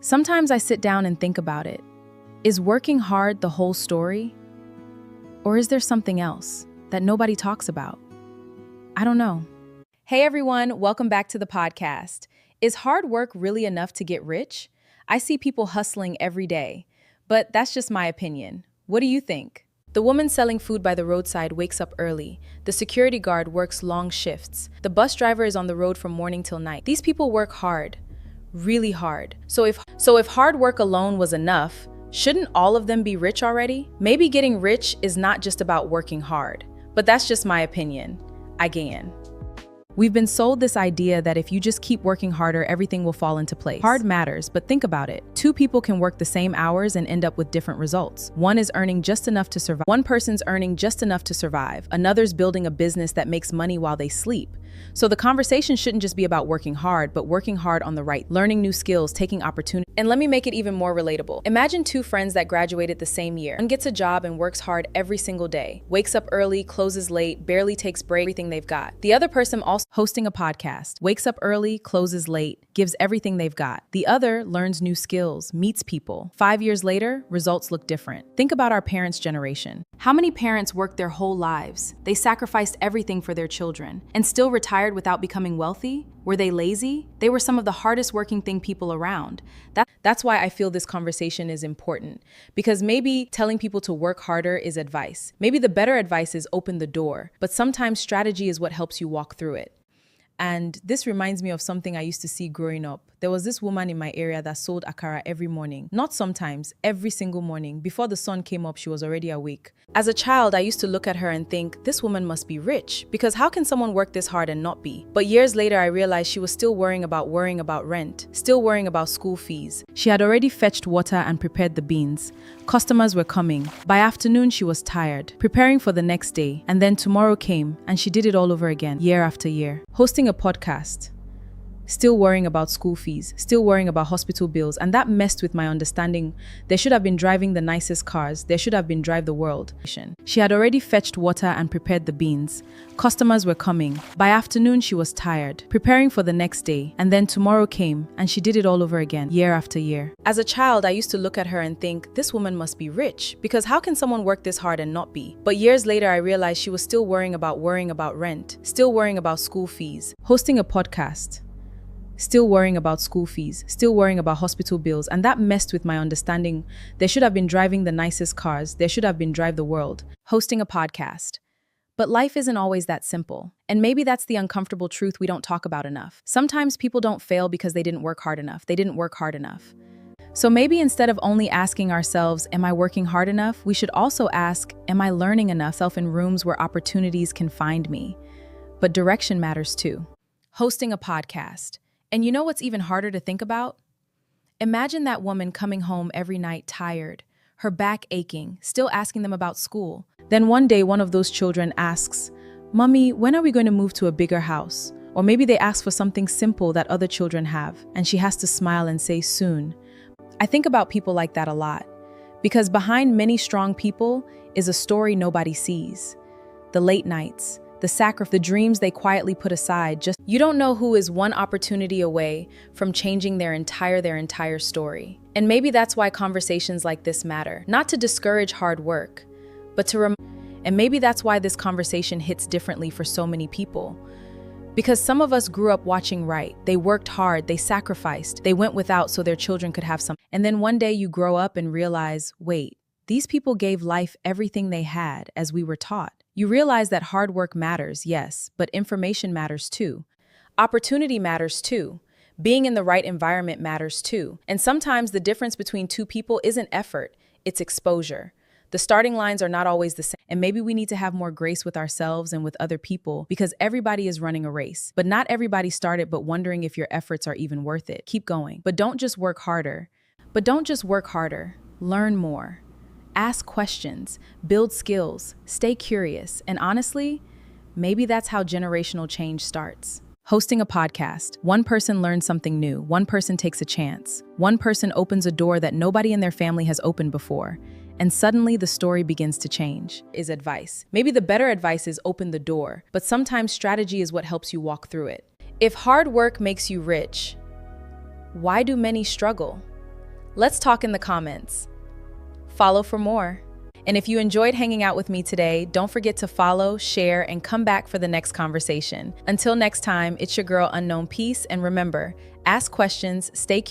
Sometimes I sit down and think about it. Is working hard the whole story? Or is there something else that nobody talks about? I don't know. Hey everyone, welcome back to the podcast. Is hard work really enough to get rich? I see people hustling every day, but that's just my opinion. What do you think? The woman selling food by the roadside wakes up early. The security guard works long shifts. The bus driver is on the road from morning till night. These people work hard, really hard. So if hard work alone was enough, shouldn't all of them be rich already? Maybe getting rich is not just about working hard, but that's just my opinion. Again. We've been sold this idea that if you just keep working harder, everything will fall into place. Hard matters, but think about it. Two people can work the same hours and end up with different results. One is earning just enough to survive. One person's earning just enough to survive. Another's building a business that makes money while they sleep. So the conversation shouldn't just be about working hard, but working hard on the right, learning new skills, taking opportunities. And let me make it even more relatable. Imagine two friends that graduated the same year. One gets a job and works hard every single day, wakes up early, closes late, barely takes breaks, everything they've got. The other person also hosting a podcast, wakes up early, closes late, gives everything they've got. The other learns new skills, meets people. 5 years later, results look different. Think about our parents' generation. How many parents worked their whole lives? They sacrificed everything for their children and still retired without becoming wealthy? Were they lazy? They were some of the hardest working people around. That's why I feel this conversation is important, because maybe telling people to work harder is advice. Maybe the better advice is open the door, but sometimes strategy is what helps you walk through it. And this reminds me of something I used to see growing up. There was this woman in my area that sold akara every morning. Not sometimes, every single morning. Before the sun came up, she was already awake. As a child, I used to look at her and think, this woman must be rich, because how can someone work this hard and not be? But years later, I realized she was still worrying about rent, still worrying about school fees. She had already fetched water and prepared the beans. Customers were coming. By afternoon, she was tired, preparing for the next day. And then tomorrow came, and she did it all over again, year after year. Hosting a podcast, still worrying about school fees, still worrying about hospital bills, and that messed with my understanding. There should have been driving the nicest cars, there should have been drive the world. She had already fetched water and prepared the beans. Customers were coming. By afternoon, she was tired, preparing for the next day, and then tomorrow came, and she did it all over again, year after year. As a child, I used to look at her and think, this woman must be rich, because how can someone work this hard and not be? But years later, I realized she was still worrying about rent, still worrying about school fees. Hosting a podcast, still worrying about school fees, still worrying about hospital bills, and that messed with my understanding. There should have been driving the nicest cars, there should have been drive the world. Hosting a podcast. But life isn't always that simple. And maybe that's the uncomfortable truth we don't talk about enough. Sometimes people don't fail because they didn't work hard enough. So maybe instead of only asking ourselves, am I working hard enough? We should also ask, am I learning enough in rooms where opportunities can find me? But direction matters too. Hosting a podcast. And you know what's even harder to think about? Imagine that woman coming home every night tired, her back aching, still asking them about school. Then one day, one of those children asks, Mommy, when are we going to move to a bigger house? Or maybe they ask for something simple that other children have, and she has to smile and say, soon. I think about people like that a lot, because behind many strong people is a story nobody sees. The late nights, the dreams they quietly put aside. You don't know who is one opportunity away from changing their entire story. And maybe that's why conversations like this matter. Not to discourage hard work, but and maybe that's why this conversation hits differently for so many people. Because some of us grew up watching right. They worked hard, they sacrificed, they went without so their children could have some. And then one day you grow up and realize, wait, these people gave life everything they had as we were taught. You realize that hard work matters, yes, but information matters too. Opportunity matters too. Being in the right environment matters too. And sometimes the difference between two people isn't effort, it's exposure. The starting lines are not always the same. And maybe we need to have more grace with ourselves and with other people, because everybody is running a race. But not everybody started but wondering if your efforts are even worth it. Keep going. But don't just work harder. Learn more. Ask questions, build skills, stay curious, and honestly, maybe that's how generational change starts. Hosting a podcast. One person learns something new, one person takes a chance, one person opens a door that nobody in their family has opened before, and suddenly the story begins to change. Is advice. Maybe the better advice is open the door, but sometimes strategy is what helps you walk through it. If hard work makes you rich, why do many struggle? Let's talk in the comments. Follow for more. And if you enjoyed hanging out with me today, don't forget to follow, share, and come back for the next conversation. Until next time, it's your girl Unknown Peace, and remember, ask questions, stay curious,